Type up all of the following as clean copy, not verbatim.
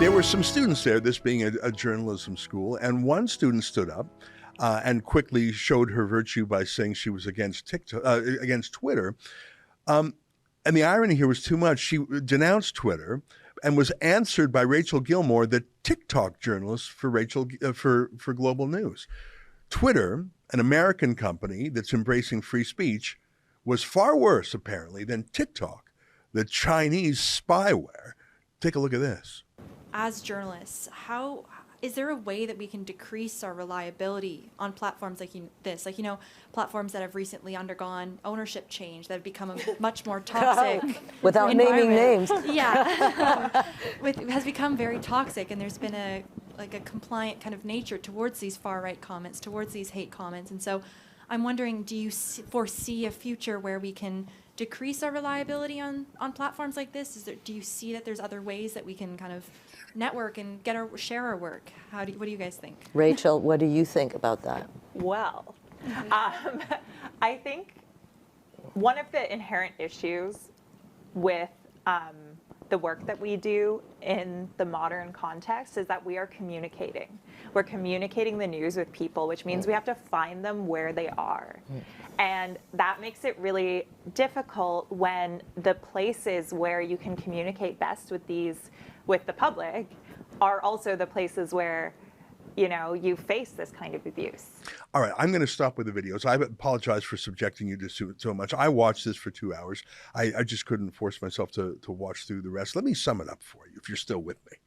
There were some students there, this being a journalism school, and one student stood up and quickly showed her virtue by saying she was against TikTok, against Twitter. And the irony here was too much. She denounced Twitter and was answered by Rachel Gilmore, the TikTok journalist for for Global News. Twitter, an American company that's embracing free speech, was far worse, apparently, than TikTok, the Chinese spyware. Take a look at this. As journalists, how is there a way that we can decrease our reliability on platforms like this? Like, platforms that have recently undergone ownership change, that have become a much more toxic without naming names. Yeah. Has become very toxic, and there's been a compliant kind of nature towards these far-right comments, towards these hate comments. And so I'm wondering, do you foresee a future where we can decrease our reliability on platforms like this? Do you see that there's other ways that we can kind of network and share our work? What do you guys think? Rachel, what do you think about that? Well, I think one of the inherent issues with the work that we do in the modern context is that we are communicating. We're communicating the news with people, which means we have to find them where they are. And that makes it really difficult when the places where you can communicate best with the public are also the places where you face this kind of abuse. All right, I'm going to stop with the videos. I apologize for subjecting you to so much. I watched this for 2 hours. I just couldn't force myself to watch through the rest. Let me sum it up for you, if you're still with me.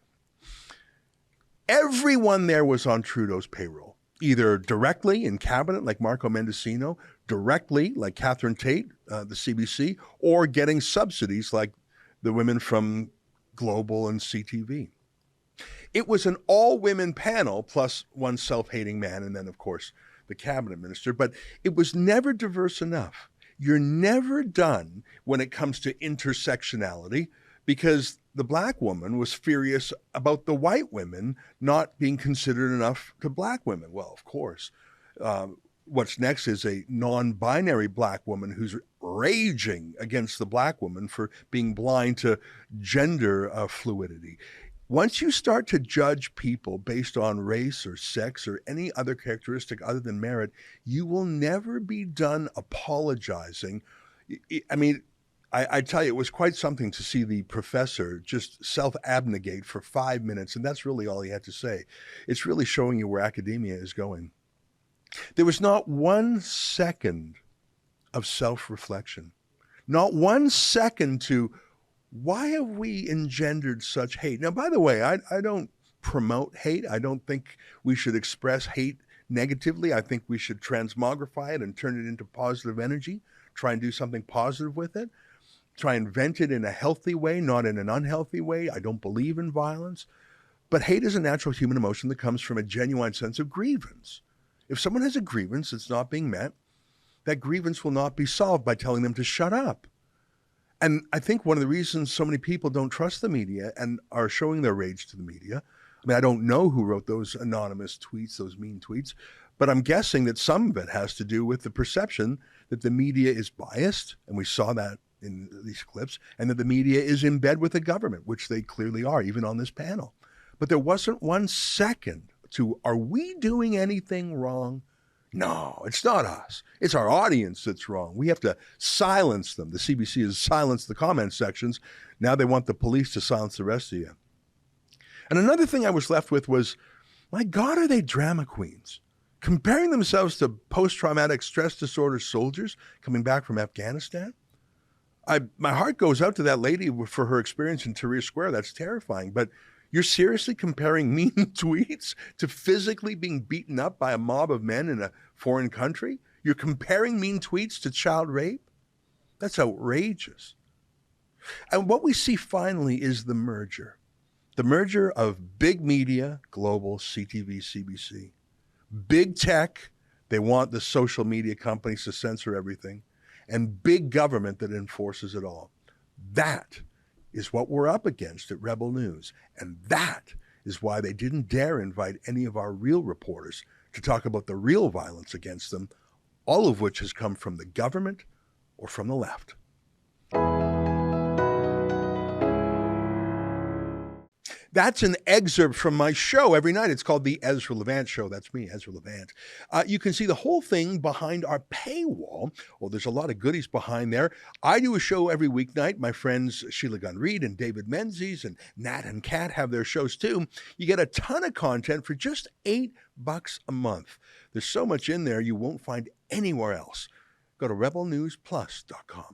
Everyone there was on Trudeau's payroll, either directly in cabinet, like Marco Mendocino, directly, like Catherine Tate, the CBC, or getting subsidies, like the women from Global and CTV. It was an all-women panel, plus one self-hating man, and then, of course, the cabinet minister. But it was never diverse enough. You're never done when it comes to intersectionality, because the black woman was furious about the white women not being considered enough to black women. Well, of course. What's next is a non-binary black woman who's raging against the black woman for being blind to gender fluidity. Once you start to judge people based on race or sex or any other characteristic other than merit, you will never be done apologizing. I mean, I tell you, it was quite something to see the professor just self-abnegate for 5 minutes, and that's really all he had to say. It's really showing you where academia is going. There was not 1 second of self-reflection, not 1 second to, why have we engendered such hate? Now, by the way, I don't promote hate. I don't think we should express hate negatively. I think we should transmogrify it and turn it into positive energy, try and do something positive with it, try and vent it in a healthy way, not in an unhealthy way. I don't believe in violence. But hate is a natural human emotion that comes from a genuine sense of grievance. If someone has a grievance that's not being met, that grievance will not be solved by telling them to shut up. And I think one of the reasons so many people don't trust the media and are showing their rage to the media, I mean, I don't know who wrote those anonymous tweets, those mean tweets, but I'm guessing that some of it has to do with the perception that the media is biased, and we saw that in these clips, and that the media is in bed with the government, which they clearly are, even on this panel. But there wasn't 1 second to, are we doing anything wrong? No, it's not us. It's our audience that's wrong. We have to silence them. The CBC has silenced the comment sections. Now they want the police to silence the rest of you. And another thing I was left with was, my God, are they drama queens? Comparing themselves to post-traumatic stress disorder soldiers coming back from Afghanistan? My heart goes out to that lady for her experience in Tahrir Square. That's terrifying. But you're seriously comparing mean tweets to physically being beaten up by a mob of men in a foreign country? You're comparing mean tweets to child rape? That's outrageous. And what we see finally is the merger. The merger of big media, Global, CTV, CBC. Big tech, they want the social media companies to censor everything. And big government that enforces it all. That is what we're up against at Rebel News. And that is why they didn't dare invite any of our real reporters to talk about the real violence against them, all of which has come from the government or from the left. That's an excerpt from my show every night. It's called the Ezra Levant Show. That's me, Ezra Levant. You can see the whole thing behind our paywall. Well, there's a lot of goodies behind there. I do a show every weeknight. My friends Sheila Gunn Reid and David Menzies and Nat and Kat have their shows too. You get a ton of content for just $8 a month. There's so much in there you won't find anywhere else. Go to rebelnewsplus.com.